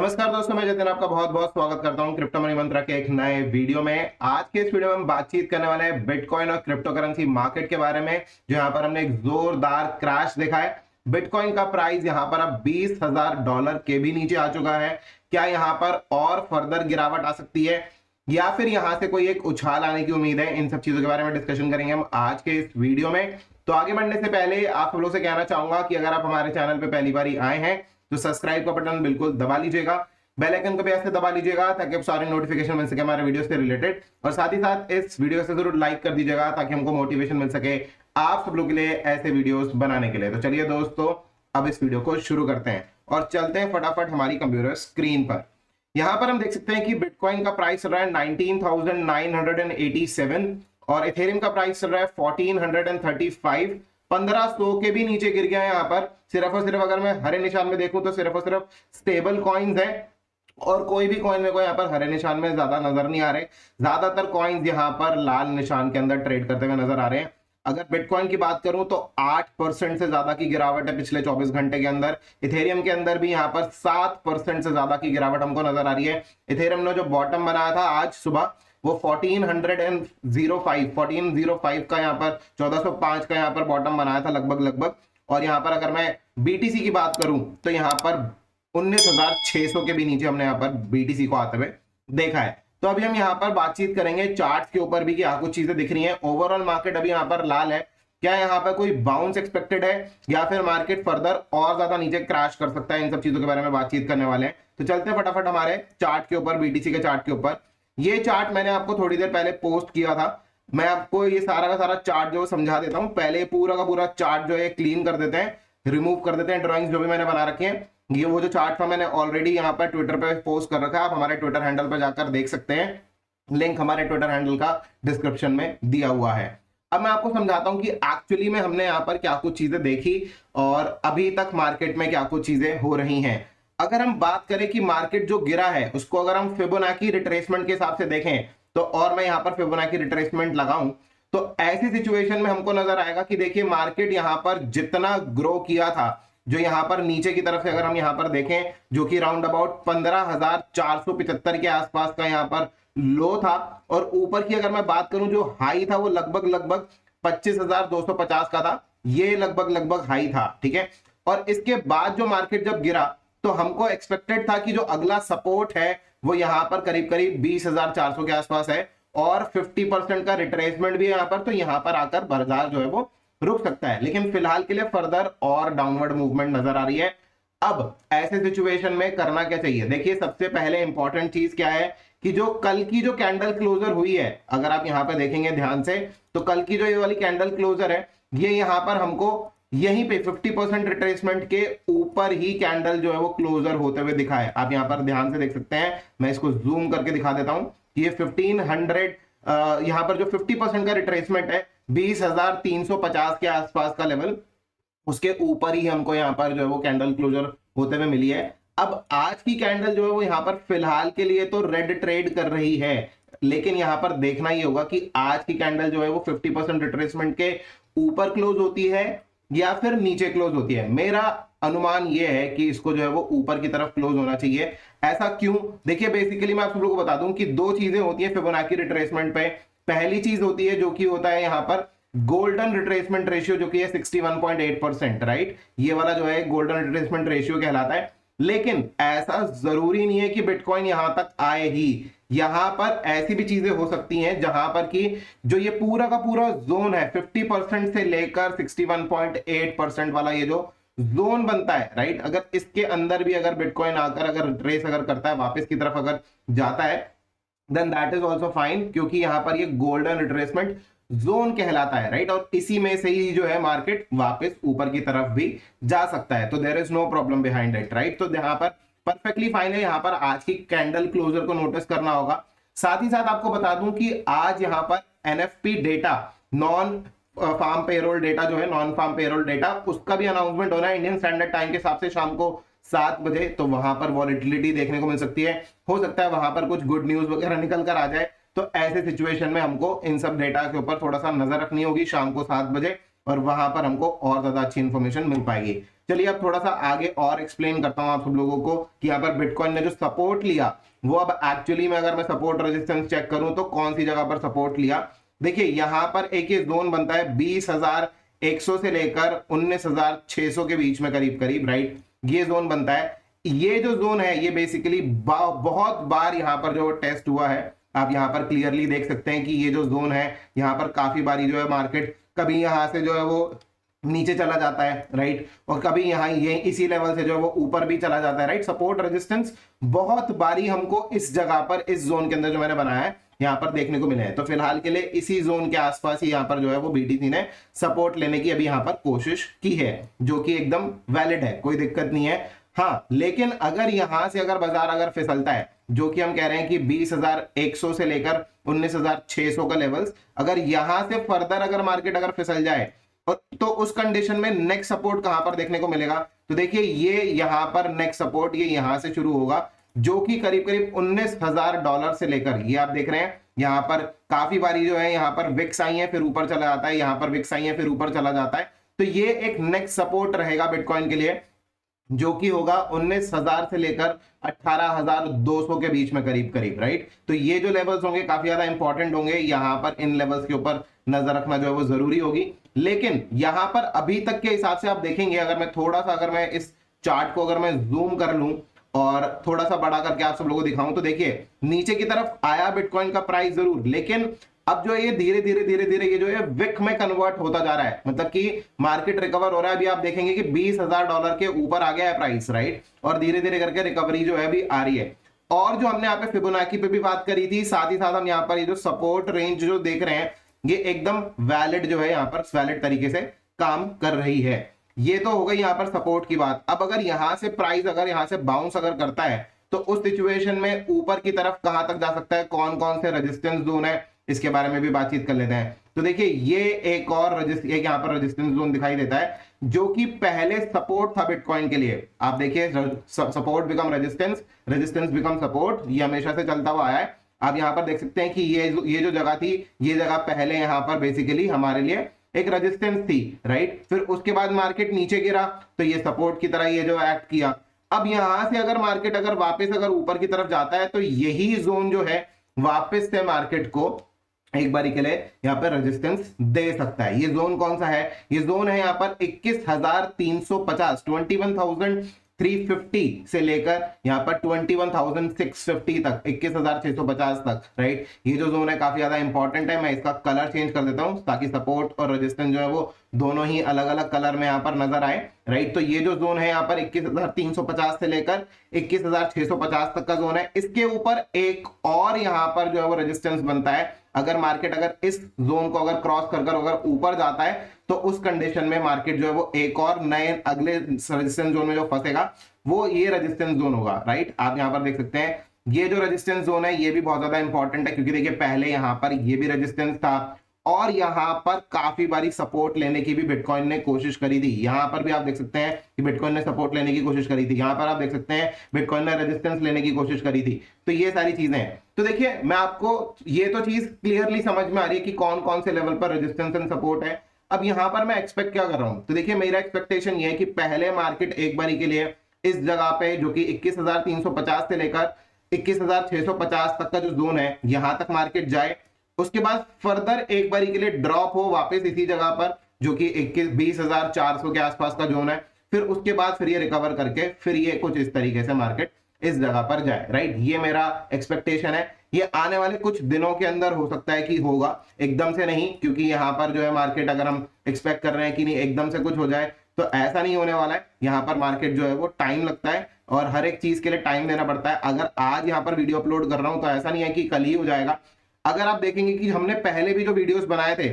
नमस्कार दोस्तों, मैं जतिन आपका बहुत बहुत स्वागत करता हूं क्रिप्टो मनी मंत्रा के एक नए वीडियो में। आज के इस वीडियो में हम बातचीत करने वाले हैं बिटकॉइन और क्रिप्टो करेंसी मार्केट के बारे में, जो यहां पर हमने एक जोरदार क्रैश देखा है। बिटकॉइन का प्राइस यहां पर अब $20,000 के भी नीचे आ चुका है। क्या यहां पर और फर्दर गिरावट आ सकती है या फिर यहां से कोई एक उछाल आने की उम्मीद है? इन सब चीजों के बारे में डिस्कशन करेंगे हम आज के इस वीडियो में। तो आगे बढ़ने से पहले आप सब लोग से कहना चाहूंगा कि अगर आप हमारे चैनल पे पहली बार आए हैं तो सब्सक्राइब का बटन बिल्कुल दबा लीजिएगा, बेल आइकन को भी ऐसे दबा लीजिएगा ताकि आप सारे नोटिफिकेशन मिल सके हमारे वीडियो से रिलेटेड। और साथ ही साथ इस वीडियो से जरूर लाइक कर दीजिएगा ताकि हमको मोटिवेशन मिल सके आप सब लोग के लिए ऐसे वीडियोस बनाने के लिए। तो चलिए दोस्तों, अब इस वीडियो को शुरू करते हैं और चलते हैं फटाफट हमारी कंप्यूटर स्क्रीन पर। यहां पर हम देख सकते हैं कि बिटकॉइन का प्राइस चल रहा है 19,987 और इथेरियम का प्राइस चल रहा है 1435। 1500 के भी नीचे गिर गया है। यहाँ पर सिर्फ और सिर्फ अगर मैं हरे निशान में देखूं तो सिर्फ और सिर्फ स्टेबल कॉइन्स है और कोई भी कॉइन मेरे को यहाँ पर हरे निशान में ज्यादा नजर नहीं आ रहे। ज्यादातर कॉइन्स यहाँ पर लाल निशान के अंदर ट्रेड करते हुए नजर आ रहे हैं। अगर बिटकॉइन की बात करूं तो 8% से ज्यादा की गिरावट है पिछले 24 घंटे के अंदर। इथेरियम के अंदर भी यहाँ पर 7% से ज्यादा की गिरावट हमको नजर आ रही है। इथेरियम ने जो बॉटम बनाया था आज सुबह वो 1405 का यहाँ पर 1405 का यहाँ पर बॉटम बनाया था लगभग। और यहाँ पर अगर मैं बीटीसी की बात करूं तो यहाँ पर 19,600 के भी नीचे हमने यहाँ पर बीटीसी को आते हुए देखा है। तो अभी हम यहाँ पर बातचीत करेंगे चार्ट के ऊपर भी कि यहाँ कुछ चीजें दिख रही हैं। ओवरऑल मार्केट अभी यहाँ पर लाल है। क्या यहाँ पर कोई बाउंस एक्सपेक्टेड है या फिर मार्केट फर्दर और ज्यादा नीचे क्रैश कर सकता है? इन सब चीजों के बारे में बातचीत करने वाले हैं। तो चलते हैं फटाफट हमारे चार्ट के ऊपर, बीटीसी के चार्ट के ऊपर। ये चार्ट मैंने आपको थोड़ी देर पहले पोस्ट किया था। मैं आपको ये सारा का सारा चार्ट जो समझा देता हूं। पहले पूरा का पूरा चार्ट जो है क्लीन कर देते हैं, रिमूव कर देते हैं ड्राइंग्स जो भी मैंने बना रखी है। ये वो जो चार्ट था मैंने ऑलरेडी यहाँ पर ट्विटर पे पोस्ट कर रखा है। आप हमारे ट्विटर हैंडल पर जाकर देख सकते हैं। लिंक हमारे ट्विटर हैंडल का डिस्क्रिप्शन में दिया हुआ है। अब मैं आपको समझाता हूं कि एक्चुअली में हमने यहाँ पर क्या कुछ चीजें देखी और अभी तक मार्केट में क्या कुछ चीजें हो रही हैं। अगर हम बात करें कि मार्केट जो गिरा है उसको अगर हम फिबोनाची रिट्रेसमेंट के हिसाब से देखें तो, और मैं यहाँ पर फिबोनाची रिट्रेसमेंट लगाऊं तो ऐसी सिचुएशन में हमको नजर आएगा कि देखिए मार्केट यहाँ पर जितना ग्रो किया था, जो यहाँ पर नीचे की तरफ से अगर हम यहाँ पर देखें जो कि राउंड अबाउट 15,475 के आसपास का यहाँ पर लो था, और ऊपर की अगर मैं बात करूं जो हाई था वो लगभग 25,250 का था। ये लगभग हाई था, ठीक है। और इसके बाद जो मार्केट जब गिरा तो हमको एक्सपेक्टेड था कि जो अगला सपोर्ट है वो यहाँ पर करीब 20,400 के आसपास है और 50% का रिट्रेसमेंट भी है यहाँ पर। तो यहाँ पर आकर बाजार जो है वो रुक सकता है, लेकिन फिलहाल के लिए फर्दर और डाउनवर्ड मूवमेंट नजर आ रही है। अब ऐसे सिचुएशन में करना क्या चाहिए? देखिए सबसे पहले इंपॉर्टेंट चीज क्या है कि जो कल की जो कैंडल क्लोजर हुई है, अगर आप यहाँ पर देखेंगे ध्यान से तो कल की जो ये वाली कैंडल क्लोजर है ये यहाँ पर हमको यहीं पे 50% रिट्रेसमेंट के ऊपर ही कैंडल जो है वो क्लोजर होते हुए दिखा है। आप यहाँ पर ध्यान से देख सकते हैं। मैं इसको जूम करके दिखा देता हूं कि ये 1500 यहाँ पर जो 50% का रिट्रेसमेंट है 20,350 के आसपास का लेवल, उसके ऊपर ही हमको यहाँ पर जो है वो कैंडल क्लोजर होते हुए मिली है। अब आज की कैंडल जो है वो यहाँ पर फिलहाल के लिए तो रेड ट्रेड कर रही है, लेकिन यहाँ पर देखना ही होगा कि आज की कैंडल जो है वो 50% रिट्रेसमेंट के ऊपर क्लोज होती है या फिर नीचे क्लोज होती है। मेरा अनुमान यह है कि इसको जो है वो ऊपर की तरफ क्लोज होना चाहिए। ऐसा क्यों? देखिए बेसिकली मैं आप सब लोगों को बता दूं कि दो चीजें होती है फिबोनाची रिट्रेसमेंट पे। पहली चीज होती है जो कि होता है यहाँ पर गोल्डन रिट्रेसमेंट रेशियो, जो कि है 61.8%, राइट। ये वाला जो है गोल्डन रिट्रेसमेंट रेशियो कहलाता है। लेकिन ऐसा जरूरी नहीं है कि बिटकॉइन यहां तक आए ही। यहां पर ऐसी भी चीजें हो सकती हैं जहां पर कि जो ये पूरा का पूरा जोन है 50% से लेकर 61.8% वाला ये जो जोन बनता है, राइट, अगर इसके अंदर भी अगर बिटकॉइन आकर अगर ट्रेस अगर करता है वापस की तरफ अगर जाता है then that is also fine, क्योंकि यहां पर ये गोल्डन रिट्रेसमेंट जोन कहलाता है, राइट। और इसी में से ही जो है मार्केट वापस ऊपर की तरफ भी जा सकता है। तो there is no problem behind it, right. तो यहाँ पर परफेक्टली फाइन है। यहाँ पर आज की कैंडल क्लोजर को नोटिस करना होगा। साथ ही साथ आपको बता दूं कि आज यहाँ पर NFP data, non farm payroll data जो है, नॉन फार्म पेरोल डेटा, उसका भी अनाउंसमेंट होना है इंडियन स्टैंडर्ड टाइम के हिसाब से शाम को 7 बजे। तो वहां पर वॉलेटिलिटी देखने को मिल सकती है। हो सकता है वहां पर कुछ गुड न्यूज वगैरह निकल कर आ जाए। तो ऐसे सिचुएशन में हमको इन सब डेटा के ऊपर थोड़ा सा नजर रखनी होगी शाम को 7 बजे, और वहां पर हमको और ज्यादा अच्छी इंफॉर्मेशन मिल पाएगी। चलिए अब थोड़ा सा आगे और एक्सप्लेन करता हूं आप सब लोगों को कि यहाँ पर बिटकॉइन ने जो सपोर्ट लिया वो अब एक्चुअली में अगर मैं सपोर्ट रेजिस्टेंस चेक करूं तो कौन सी जगह पर सपोर्ट लिया। देखिए यहां पर एक ये जोन बनता है 20,100 से लेकर 19,600 के बीच में करीब करीब, राइट, ये जोन बनता है। ये जो जोन है ये बेसिकली बहुत बार यहां पर जो टेस्ट हुआ है, आप यहां पर क्लियरली देख सकते हैं कि ये जो जोन है यहां पर काफी बारी जो है मार्केट कभी यहां से जो है वो नीचे चला जाता है, राइट, और कभी यहाँ ये इसी लेवल से जो है वो ऊपर भी चला जाता है, राइट। सपोर्ट रेजिस्टेंस बहुत बारी हमको इस जगह पर, इस जोन के अंदर जो मैंने बनाया है यहाँ पर देखने को मिले हैं। तो फिलहाल के लिए इसी जोन के आसपास ही यहाँ पर जो है वो बीटीसी ने सपोर्ट लेने की अभी यहाँ पर कोशिश की है, जो कि एकदम वैलिड है, कोई दिक्कत नहीं है। हाँ, लेकिन अगर यहां से अगर बाजार अगर फिसलता है, जो कि हम कह रहे हैं कि 20,100 से लेकर 19,600 का लेवल्स, अगर यहां से फर्दर अगर मार्केट अगर फिसल जाए तो उस कंडीशन में नेक्स्ट सपोर्ट कहां पर देखने को मिलेगा, तो देखिए ये यहां पर नेक्स्ट सपोर्ट ये यहां से शुरू होगा, जो कि करीब करीब $19,000 से लेकर, ये आप देख रहे हैं यहां पर काफी बारी जो है यहां पर विक्स आई है फिर ऊपर चला जाता है, यहां पर विक्स आई है फिर ऊपर चला जाता है। तो ये एक नेक्स्ट सपोर्ट रहेगा बिटकॉइन के लिए, जो कि होगा 19,000 से लेकर 18,200 के बीच में करीब करीब, राइट। तो ये जो लेवल्स होंगे काफी ज्यादा इंपॉर्टेंट होंगे, यहां पर इन लेवल्स के ऊपर नजर रखना जो है वो जरूरी होगी। लेकिन यहां पर अभी तक के हिसाब से आप देखेंगे, अगर मैं थोड़ा सा अगर मैं इस चार्ट को अगर मैं जूम कर लूं और थोड़ा सा बड़ा करके आप सब लोगों को दिखाऊं, तो देखिए नीचे की तरफ आया बिटकॉइन का प्राइस जरूर, लेकिन अब जो ये धीरे धीरे ये जो है विक में कन्वर्ट होता जा रहा है, मतलब कि मार्केट रिकवर हो रहा है। अभी आप देखेंगे कि $20,000 के ऊपर आ गया है प्राइस, राइट, और धीरे धीरे करके रिकवरी जो है अभी आ रही है। और जो हमने यहाँ पे फिबोनाची पे भी बात करी थी, साथ ही साथ हम यहाँ पर ये जो सपोर्ट रेंज जो देख रहे हैं ये एकदम वैलिड जो है यहाँ पर वैलिड तरीके से काम कर रही है। ये तो हो गई यहाँ पर सपोर्ट की बात। अब अगर यहाँ से प्राइस अगर यहाँ से बाउंस अगर करता है तो उस सिचुएशन में ऊपर की तरफ कहां तक जा सकता है, कौन कौन से रेजिस्टेंस जोन है, इसके बारे में भी बातचीत कर लेते हैं। तो देखिए ये एक और एक यहाँ पर रेजिस्टेंस जोन दिखाई देता है, जो कि पहले सपोर्ट था बिटकॉइन के लिए। आप देखिए support become resistance, resistance become support, ये हमेशा से चलता हुआ आया है। आप यहाँ पर देख सकते हैं कि ये जो जगह थी, ये जगह पहले यहाँ पर बेसिकली हमारे लिए एक रेजिस्टेंस थी, राइट। फिर उसके बाद मार्केट नीचे गिरा तो ये सपोर्ट की तरह ये जो एक्ट किया। अब यहां से अगर मार्केट अगर वापस अगर ऊपर की तरफ जाता है तो यही जोन जो है वापस से मार्केट को एक बारी के लिए यहाँ पर रेजिस्टेंस दे सकता है। ये जोन कौन सा है, ये जोन है यहाँ पर 21,350, 21,350 से लेकर यहाँ पर 21,650 तक, 21,650 तक, राइट। ये जो जोन है काफी ज्यादा इंपॉर्टेंट है। मैं इसका कलर चेंज कर देता हूं ताकि सपोर्ट और रेजिस्टेंस जो है वो दोनों ही अलग अलग कलर में यहाँ पर नजर आए, राइट। तो ये जो जोन है यहाँ पर 21,350 से लेकर 21,650 तक का जोन है। इसके ऊपर एक और यहाँ पर जो है वो रेजिस्टेंस बनता है। अगर मार्केट अगर इस जोन को अगर क्रॉस कर अगर ऊपर जाता है तो उस कंडीशन में मार्केट जो है वो एक और नए अगले रेजिस्टेंस जोन में जो फंसेगा वो ये रेजिस्टेंस जोन होगा, राइट। आप यहाँ पर देख सकते हैं ये जो रेजिस्टेंस जोन है ये भी बहुत ज्यादा इंपॉर्टेंट है, क्योंकि देखिए पहले यहाँ पर ये भी रेजिस्टेंस था और यहाँ पर काफी बारी सपोर्ट लेने की भी बिटकॉइन ने कोशिश करी थी। यहाँ पर भी आप देख सकते हैं कि बिटकॉइन ने सपोर्ट लेने की कोशिश करी थी, यहाँ पर आप देख सकते हैं बिटकॉइन ने रेजिस्टेंस लेने की कोशिश करी थी। तो ये सारी चीजें हैं। तो देखिए मैं आपको ये तो चीज क्लियरली समझ में आ रही है कि कौन कौन से लेवल पर रेजिस्टेंस एंड सपोर्ट है। अब यहाँ पर मैं एक्सपेक्ट क्या कर रहा हूँ, तो देखिए मेरा एक्सपेक्टेशन ये है कि पहले मार्केट एक बारी के लिए इस जगह पे जो कि 21,350 से लेकर 21,650 तक का जो जोन है यहां तक मार्केट जाए, उसके बाद फर्दर एक बारी के लिए ड्रॉप हो वापस इसी जगह पर जो कि 20,400 के आसपास का जोन है। फिर उसके बाद फिर ये रिकवर करके फिर ये कुछ इस तरीके से मार्केट इस जगह पर जाए, राइट। ये मेरा एक्सपेक्टेशन है। ये आने वाले कुछ दिनों के अंदर हो सकता है कि होगा, एकदम से नहीं, क्योंकि यहाँ पर जो है मार्केट अगर हम एक्सपेक्ट कर रहे हैं कि नहीं एकदम से कुछ हो जाए तो ऐसा नहीं होने वाला है। यहाँ पर मार्केट जो है वो टाइम लगता है और हर एक चीज के लिए टाइम देना पड़ता है। अगर आज यहाँ पर वीडियो अपलोड कर रहा हूं तो ऐसा नहीं है कि कल ही हो जाएगा। अगर आप देखेंगे कि हमने पहले भी जो वीडियोस बनाए थे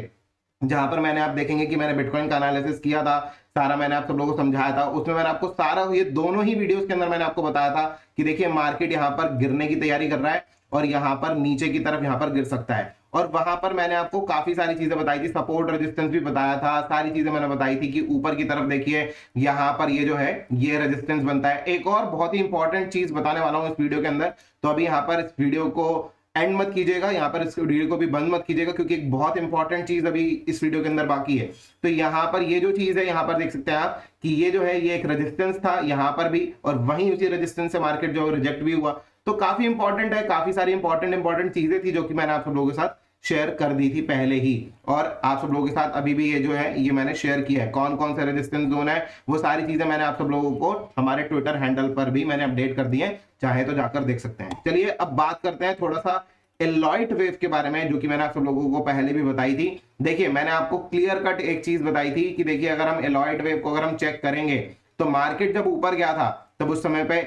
जहां पर मैंने आप देखेंगे कि मैंने बिटकॉइन का एनालिसिस किया था, सारा मैंने आप सब लोगों को समझाया था, उसमें मैंने आपको सारा ये दोनों ही वीडियोस के अंदर मैंने आपको बताया था कि देखिए मार्केट यहाँ पर गिरने की तैयारी कर रहा है और यहाँ पर नीचे की तरफ यहाँ पर गिर सकता है। और वहां पर मैंने आपको काफी सारी चीजें बताई थी, सपोर्ट रेजिस्टेंस भी बताया था, सारी चीजें मैंने बताई थी कि ऊपर की तरफ देखिए यहाँ पर ये जो है ये रेजिस्टेंस बनता है। एक और बहुत ही इंपॉर्टेंट चीज बताने वाला हूं इस वीडियो के अंदर, तो अभी यहाँ पर इस वीडियो को एंड मत कीजिएगा, यहाँ पर इस वीडियो को भी बंद मत कीजिएगा, क्योंकि एक बहुत इंपॉर्टेंट चीज अभी इस वीडियो के अंदर बाकी है। तो यहाँ पर ये जो चीज है, यहाँ पर देख सकते हैं आप कि ये जो है ये एक रेजिस्टेंस था यहाँ पर भी, और वहीं उसी रेजिस्टेंस से मार्केट जो रिजेक्ट भी हुआ। तो काफी इंपॉर्टेंट है, काफी सारी इंपॉर्टेंट चीजें थी जो कि मैंने आप सब लोगों के साथ शेयर कर दी थी पहले ही, और आप सब लोगों के साथ अभी भी ये जो है ये मैंने शेयर किया है। कौन कौन से रेजिस्टेंस जोन है वो सारी चीजें मैंने आप सब लोगों को हमारे ट्विटर हैंडल पर भी मैंने अपडेट कर दी है, चाहे तो जाकर देख सकते हैं। चलिए अब बात करते हैं थोड़ा सा एलॉयट वेव के बारे में, जो कि मैंने आप सब लोगों को पहले भी बताई थी। देखिए मैंने आपको क्लियर कट एक चीज बताई थी कि देखिए अगर हम एलॉयट वेव को अगर हम चेक करेंगे तो मार्केट जब ऊपर गया था तब उस समय पे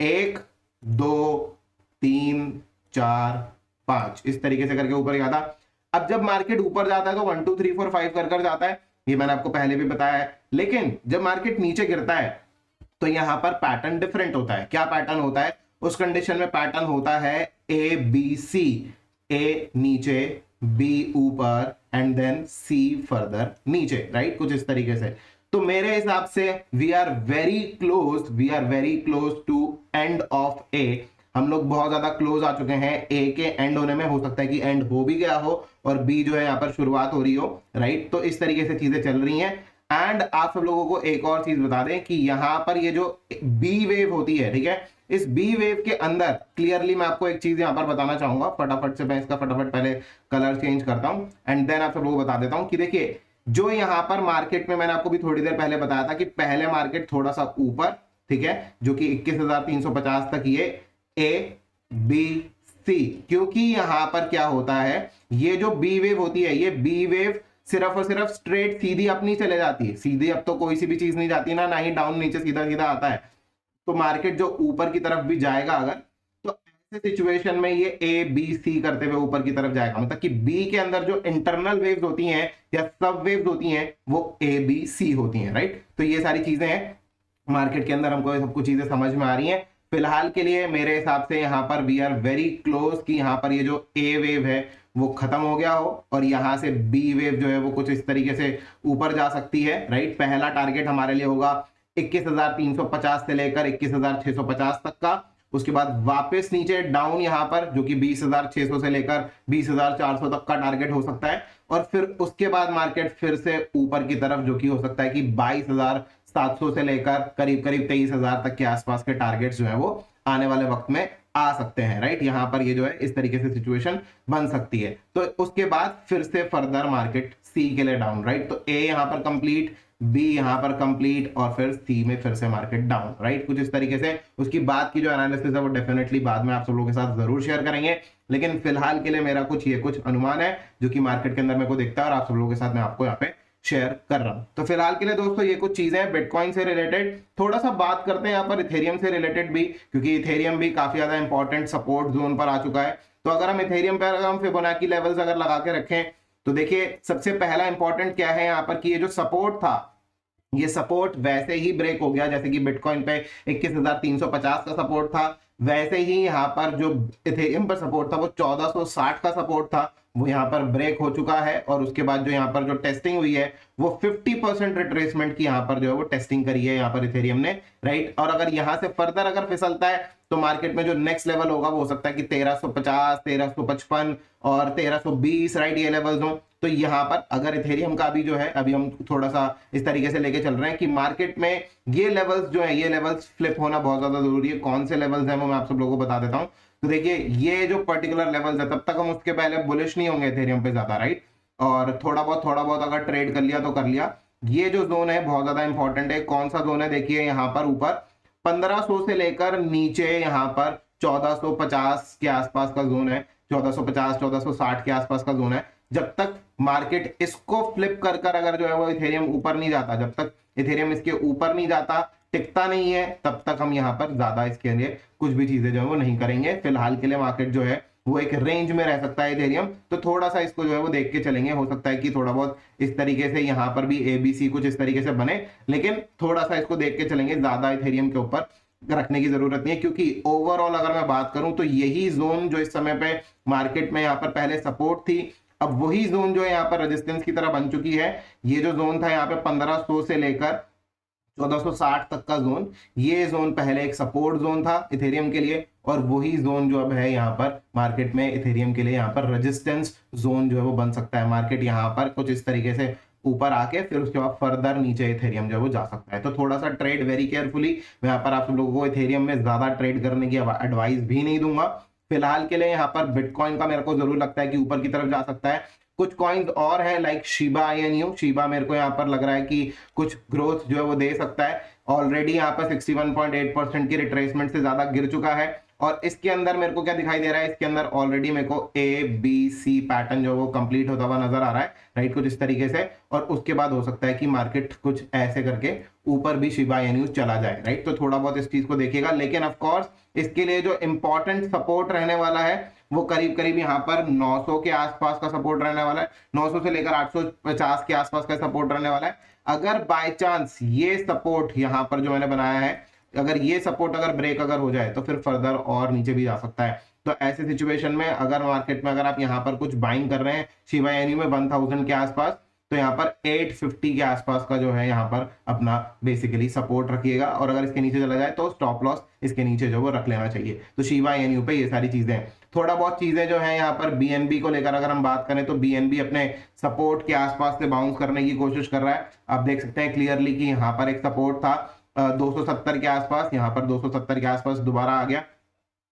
1 2 3 4 5 इस तरीके से करके ऊपर गया था। अब जब मार्केट ऊपर जाता है तो 1 2 3 4 5 कर जाता है, ये मैंने आपको पहले भी बताया है। लेकिन जब मार्केट नीचे गिरता है तो यहां पर पैटर्न डिफरेंट होता है। क्या पैटर्न होता है उस कंडीशन में? पैटर्न होता है ए बी सी, ए नीचे, बी ऊपर एंड देन सी फर्दर नीचे, राइट, कुछ इस तरीके से। तो मेरे हिसाब से we are very close to end of A. हम लोग बहुत ज्यादा क्लोज आ चुके हैं ए के एंड होने में। हो सकता है कि एंड हो भी गया हो और बी जो है यहाँ पर शुरुआत हो रही हो, राइट। तो इस तरीके से चीजें चल रही हैं। एंड आप सब लोगों को एक और चीज बता दें कि यहां पर ये जो बी वेव होती है, ठीक है, इस बी वेव के अंदर क्लियरली मैं आपको एक चीज यहां पर बताना चाहूंगा। फटाफट से मैं इसका फटाफट पहले कलर चेंज करता हूं एंड देन आप सब लोगों को बता देता हूं कि देखिए जो यहां पर मार्केट में मैंने आपको भी थोड़ी देर पहले बताया था कि पहले मार्केट थोड़ा सा ऊपर, ठीक है, जो कि 21,350 तक ये ए बी सी, क्योंकि यहां पर क्या होता है, ये जो बी वेव होती है, ये बी वेव सिर्फ और सिर्फ स्ट्रेट सीधी अपनी चले जाती है। सीधी अब तो कोई सी भी चीज नहीं जाती ना ही डाउन नीचे सीधा सीधा आता है। तो मार्केट जो ऊपर की तरफ भी जाएगा अगर, तो ऐसे सिचुएशन में ये ए बी सी करते हुए ऊपर की तरफ जाएगा। मतलब कि बी के अंदर जो इंटरनल वेव्स होती हैं या सब वेव्स होती हैं वो ए बी सी होती हैं, राइट। तो ये सारी चीजें हैं मार्केट के अंदर, हमको सब कुछ चीजें समझ में आ रही हैं। फिलहाल के लिए मेरे हिसाब से यहाँ पर वी आर वेरी क्लोज कि यहाँ पर ये जो ए वेव है वो खत्म हो गया हो और यहाँ से बी वेव जो है वो कुछ इस तरीके से ऊपर जा सकती है, राइट। पहला टारगेट हमारे लिए होगा 21,350 से लेकर 21,650 तक का। उसके बाद वापस नीचे डाउन यहाँ पर जो कि 20,600 से लेकर 20,400 तक का टारगेट हो सकता है, और फिर उसके बाद मार्केट फिर से ऊपर की तरफ जो कि हो सकता है कि 22,700 से लेकर करीब करीब 23,000 तक के आसपास के टारगेट्स जो है वो आने वाले वक्त में आ सकते हैं, राइट। यहां पर ये जो है इस तरीके से सिचुएशन बन सकती है। तो उसके बाद फिर से फर्दर मार्केट सी के लिए डाउन, राइट। तो ए यहां पर कंप्लीट, बी यहां पर कंप्लीट और फिर सी में फिर से मार्केट डाउन, राइट, कुछ इस तरीके से। उसकी बाद की जो एनालिसिस है वो डेफिनेटली बाद में आप सब लोगों के साथ जरूर शेयर करेंगे, लेकिन फिलहाल के लिए मेरा कुछ अनुमान है जो कि मार्केट के अंदर मेरे को दिखता है और आप सब लोगों के साथ मैं आपको यहाँ पे शेयर कर रहा हूं। तो फिलहाल के लिए दोस्तों ये कुछ चीजें हैं बिटकॉइन से रिलेटेड। थोड़ा सा बात करते हैं यहाँ पर इथेरियम से रिलेटेड भी, क्योंकि इथेरियम भी काफी ज्यादा इंपॉर्टेंट सपोर्ट जोन पर आ चुका है। तो अगर हम इथेरियम पर अगर हम फिबोनाची लेवल्स अगर लगा के रखें तो देखिए सबसे पहला इंपॉर्टेंट क्या है यहाँ पर कि ये जो सपोर्ट था ये सपोर्ट वैसे ही ब्रेक हो गया जैसे कि बिटकॉइन पे 21,350 का सपोर्ट था, वैसे ही यहाँ पर जो इथेरियम पर सपोर्ट था वो 1460 का सपोर्ट था, वो यहाँ पर ब्रेक हो चुका है। और उसके बाद जो यहाँ पर जो टेस्टिंग हुई है वो 50% रिट्रेसमेंट की यहाँ पर जो है वो टेस्टिंग करी है यहाँ पर इथेरियम ने, राइट। और अगर यहाँ से फर्दर अगर फिसलता है तो मार्केट में जो नेक्स्ट लेवल होगा वो हो सकता है कि 1350, 1355 और 1320, राइट, ये लेवल्स हो। तो यहाँ पर अगर इथेरियम का भी जो है अभी हम थोड़ा सा इस तरीके से लेके चल रहे हैं कि मार्केट में ये लेवल्स जो है ये लेवल्स फ्लिप होना बहुत ज्यादा जरूरी है। कौन से लेवल्स हैं वो मैं आप सब लोगों को बता देता हूँ। तो देखिए ये जो पर्टिकुलर लेवल्स है तब तक हम उसके पहले बुलिश नहीं होंगे इथेरियम पे ज्यादा, राइट। और थोड़ा बहुत अगर ट्रेड कर लिया तो कर लिया। ये जो जोन है बहुत ज्यादा इंपॉर्टेंट है। कौन सा जोन है? देखिए यहाँ पर ऊपर 1500 से लेकर नीचे यहाँ पर 1450 के आसपास का जोन है, 1450 1460 के आसपास का जोन है। जब तक मार्केट इसको फ्लिप कर कर अगर जो है वो इथेरियम ऊपर नहीं जाता, जब तक इथेरियम इसके ऊपर नहीं जाता, टिकता नहीं है, तब तक हम यहाँ पर ज्यादा इसके लिए कुछ भी चीजें जो है वो नहीं करेंगे। फिलहाल के लिए मार्केट जो है वो एक रेंज में रह सकता है इथेरियम, तो थोड़ा सा इसको जो है वो देख के चलेंगे। हो सकता है कि थोड़ा बहुत इस तरीके से यहाँ पर भी एबीसी कुछ इस तरीके से बने, लेकिन थोड़ा सा इसको देख के चलेंगे, ज्यादा इथेरियम के ऊपर रखने की जरूरत नहीं है। क्योंकि ओवरऑल अगर मैं बात करूं तो यही जोन जो इस समय पे मार्केट में यहाँ पर पहले सपोर्ट थी, अब वही जोन जो है यहाँ पर रेजिस्टेंस की तरह बन चुकी है। ये जो जोन था यहाँ पे 1500 से लेकर 1460 तक का जोन, ये जोन पहले एक सपोर्ट जोन था इथेरियम के लिए, और वही जोन जो अब है यहाँ पर मार्केट में इथेरियम के लिए यहाँ पर रेजिस्टेंस जोन जो है वो बन सकता है। मार्केट यहाँ पर कुछ इस तरीके से ऊपर आके फिर उसके बाद फर्दर नीचे इथेरियम जो है वो जा सकता है। तो थोड़ा सा ट्रेड वेरी केयरफुली, मैं यहाँ पर आप सब लोगों को इथेरियम में ज्यादा ट्रेड करने की एडवाइस भी नहीं दूंगा। फिलहाल के लिए यहाँ पर बिटकॉइन का मेरे को जरूर लगता है कि ऊपर की तरफ जा सकता है। कुछ कॉइन्स और है लाइक शिबा INU, शिबा मेरे को यहाँ पर लग रहा है कि कुछ ग्रोथ जो है वो दे सकता है। ऑलरेडी यहाँ पर 61.8% की रिट्रेसमेंट से ज्यादा गिर चुका है, और इसके अंदर मेरे को क्या दिखाई दे रहा है, इसके अंदर ऑलरेडी मेरे को ABC पैटर्न जो वो कंप्लीट होता हुआ नजर आ रहा है, राइट, कुछ इस तरीके से। और उसके बाद हो सकता है कि मार्केट कुछ ऐसे करके ऊपर भी शिबा INU चला जाए, राइट। तो थोड़ा बहुत इस चीज को देखिएगा, लेकिन ऑफ कोर्स इसके लिए जो इंपॉर्टेंट सपोर्ट रहने वाला है वो करीब करीब यहाँ पर 900 के आसपास का सपोर्ट रहने वाला है। 900 से लेकर 850 के आसपास का सपोर्ट रहने वाला है। अगर बाय चांस ये सपोर्ट यहाँ पर जो मैंने बनाया है, अगर ये सपोर्ट अगर ब्रेक अगर हो जाए तो फिर फर्दर और नीचे भी जा सकता है। तो ऐसे सिचुएशन में अगर मार्केट में अगर आप यहाँ पर कुछ बाइंग कर रहे हैं शिबा INU में 1000 के आसपास, तो यहाँ पर 850 के आसपास का जो है यहाँ पर अपना बेसिकली सपोर्ट रखिएगा, और अगर इसके नीचे चला जाए तो स्टॉप लॉस इसके नीचे जो वो रख लेना चाहिए। तो शिबा INU पे ये सारी चीजें हैं। थोड़ा बहुत चीजें जो है यहाँ पर BNB को लेकर अगर हम बात करें तो BNB अपने सपोर्ट के आसपास से बाउंस करने की कोशिश कर रहा है। आप देख सकते हैं क्लियरली कि यहाँ पर एक सपोर्ट था 270 के आसपास, यहाँ पर 270 के आसपास दोबारा आ गया।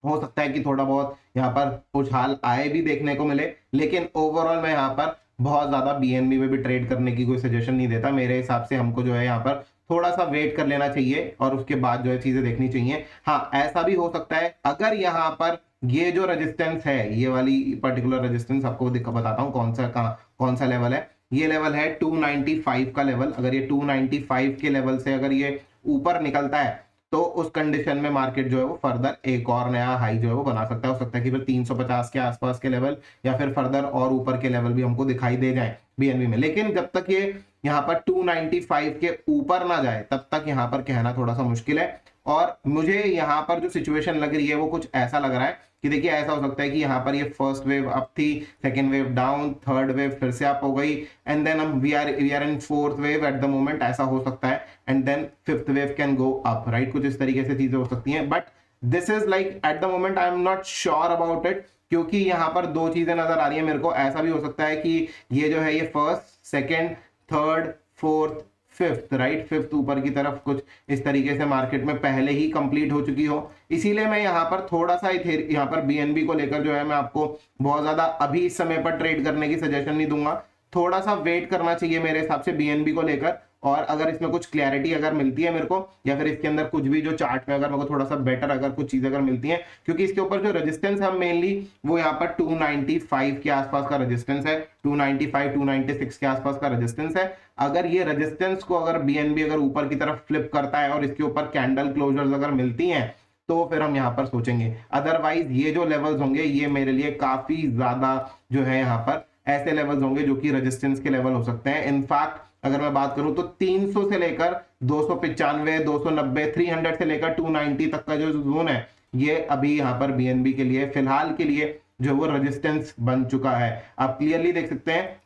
हो सकता है कि थोड़ा बहुत यहाँ पर उछाल आए भी देखने को मिले, लेकिन ओवरऑल मैं यहाँ पर बहुत ज्यादा BNB में भी ट्रेड करने की कोई सजेशन नहीं देता। मेरे हिसाब से हमको जो है यहाँ पर थोड़ा सा वेट कर लेना चाहिए और उसके बाद जो है चीजें देखनी चाहिए। हाँ, ऐसा भी हो सकता है अगर यहाँ पर ये जो रेजिस्टेंस है, ये वाली पर्टिकुलर रेजिस्टेंस आपको बताता हूँ कौन सा लेवल है। ये लेवल है 295 का लेवल। अगर ये 295 के लेवल से अगर ये ऊपर निकलता है तो उस कंडीशन में मार्केट जो है वो फर्दर एक और नया हाई जो है वो बना सकता है। हो सकता है कि फिर 350 के आसपास के लेवल या फिर फर्दर और ऊपर के लेवल भी हमको दिखाई दे जाए BNB में। लेकिन जब तक ये यहाँ पर 295 के ऊपर ना जाए तब तक यहाँ पर कहना थोड़ा सा मुश्किल है। और मुझे यहाँ पर जो सिचुएशन लग रही है वो कुछ ऐसा लग रहा है कि देखिए, ऐसा हो सकता है कि यहाँ पर ये फर्स्ट वेव अप थी, second wave down, third wave फिर से अप हो गई, एंड देन हम we are in fourth wave at the moment, ऐसा हो सकता है, and then fifth wave can go up, right. कुछ इस तरीके से चीजें हो सकती हैं, but this is like at the moment I am not sure about it, क्योंकि यहाँ पर दो चीजें नजर आ रही है मेरे को। ऐसा भी हो सकता है कि ये जो है ये first, second, third, fourth, fifth, right, fifth ऊपर की तरफ कुछ इस तरीके से मार्केट में पहले ही कंप्लीट हो चुकी हो। इसीलिए मैं यहाँ पर थोड़ा सा यहाँ पर BNB को लेकर जो है मैं आपको बहुत ज्यादा अभी इस समय पर ट्रेड करने की सजेशन नहीं दूंगा। थोड़ा सा वेट करना चाहिए मेरे हिसाब से BNB को लेकर, और अगर इसमें कुछ क्लैरिटी अगर मिलती है मेरे को, या फिर इसके अंदर कुछ भी जो चार्ट में अगर मेरे को थोड़ा सा बेटर अगर कुछ चीजें अगर मिलती हैं, क्योंकि इसके ऊपर जो रेजिस्टेंस है मेनली वो यहाँ पर 295 के आसपास का रेजिस्टेंस है, 295 296 के आसपास का रेजिस्टेंस है। अगर ये रेजिस्टेंस को अगर BNB अगर ऊपर की तरफ फ्लिप करता है और इसके ऊपर कैंडल क्लोजर्स अगर मिलती हैं तो फिर हम यहाँ पर सोचेंगे। अदरवाइज ये जो लेवल्स होंगे ये मेरे लिए काफी ज्यादा जो है यहाँ पर ऐसे लेवल्स होंगे जो कि रेजिस्टेंस के लेवल हो सकते हैं। इनफैक्ट अगर मैं बात करूं तो 300 से लेकर 295, 290, 300 से लेकर 290 तक का जो जोन है ये अभी यहाँ पर BNB के लिए फिलहाल के लिए जो वो रेजिस्टेंस बन चुका है। आप क्लियरली देख सकते हैं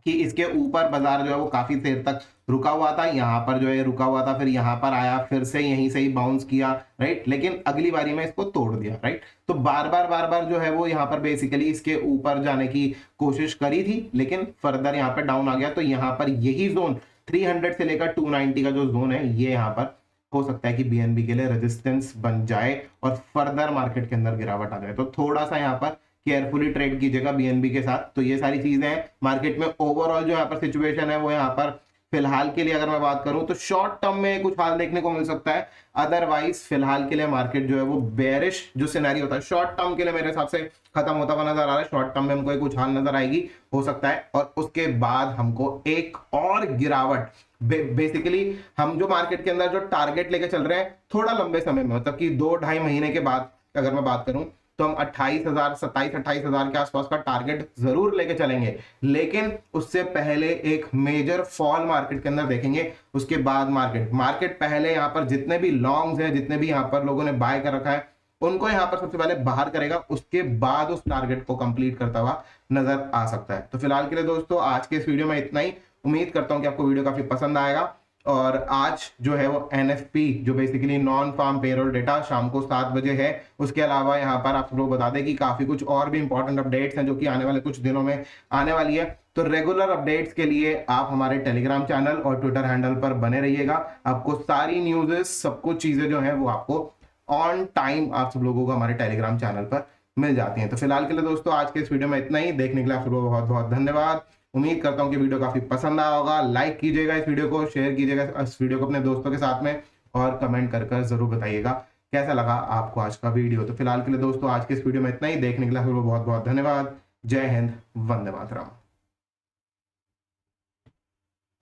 कि इसके ऊपर बाजार जो है वो काफी देर तक रुका हुआ था, यहाँ पर जो है रुका हुआ था, फिर यहाँ पर आया, फिर से यहीं से ही बाउंस किया, राइट, लेकिन अगली बारी में इसको तोड़ दिया, राइट। तो बार बार जो है वो यहाँ पर बेसिकली इसके ऊपर जाने की कोशिश करी थी, लेकिन फर्दर यहाँ पर डाउन आ गया। तो यहाँ पर यही जोन 300 से लेकर 290 का जो जोन है ये यहाँ पर हो सकता है कि BNB के लिए रेजिस्टेंस बन जाए और फर्दर मार्केट के अंदर गिरावट आ जाए। तो थोड़ा सा यहाँ पर केयरफुली ट्रेड कीजिएगा BNB के साथ। तो ये सारी चीजें हैं मार्केट में। ओवरऑल जो यहाँ पर सिचुएशन है वो यहाँ पर फिलहाल के लिए अगर मैं बात करूं तो शॉर्ट टर्म में कुछ हाल देखने को मिल सकता है। अदरवाइज फिलहाल के लिए मार्केट जो है वो बेरिश जो सिनेरियो होता है शॉर्ट टर्म के लिए मेरे हिसाब से खत्म होता हुआ नजर आ रहा है। शॉर्ट टर्म में हमको एक उछाल नजर आएगी हो सकता है, और उसके बाद हमको एक और गिरावट बेसिकली हम जो मार्केट के अंदर जो टारगेट लेके चल रहे हैं थोड़ा लंबे समय में, मतलब कि 2-2.5 महीने के बाद अगर मैं बात करूं तो हम 27-28 हजार के आसपास का टारगेट जरूर लेके चलेंगे, लेकिन उससे पहले एक मेजर फॉल मार्केट के अंदर देखेंगे। उसके बाद मार्केट पहले यहाँ पर जितने भी लॉन्ग्स हैं, जितने भी यहाँ पर लोगों ने बाय कर रखा है उनको यहाँ पर सबसे पहले बाहर करेगा, उसके बाद उस टारगेट को कंप्लीट करता हुआ नजर आ सकता है। तो फिलहाल के लिए दोस्तों आज के इस वीडियो में इतना ही। उम्मीद करता हूं कि आपको वीडियो काफी पसंद आएगा। और आज जो है वो NFP जो basically non farm payroll data शाम को 7 बजे है। उसके अलावा यहाँ पर आप लोग बता दें कि काफी कुछ और भी इंपॉर्टेंट अपडेट्स हैं जो कि आने वाले कुछ दिनों में आने वाली है। तो रेगुलर अपडेट्स के लिए आप हमारे टेलीग्राम चैनल और ट्विटर हैंडल पर बने रहिएगा। आपको सारी न्यूज़ेस सब कुछ चीजें जो है वो आपको ऑन टाइम आप सब लोगों को हमारे टेलीग्राम चैनल पर मिल जाती हैं। तो फिलहाल के लिए दोस्तों आज के इस वीडियो में इतना ही। देखने के लिए आप लोगों को बहुत बहुत धन्यवाद। उम्मीद करता हूं कि वीडियो काफी पसंद आया होगा। लाइक कीजिएगा इस वीडियो को, शेयर कीजिएगा इस वीडियो को अपने दोस्तों के साथ में, और कमेंट कर जरूर बताइएगा कैसा लगा आपको आज का वीडियो। तो फिलहाल के लिए दोस्तों आज के इस वीडियो में इतना ही। देखने के लिए आप लोगों को बहुत बहुत धन्यवाद। जय हिंद, वंदे मातरम।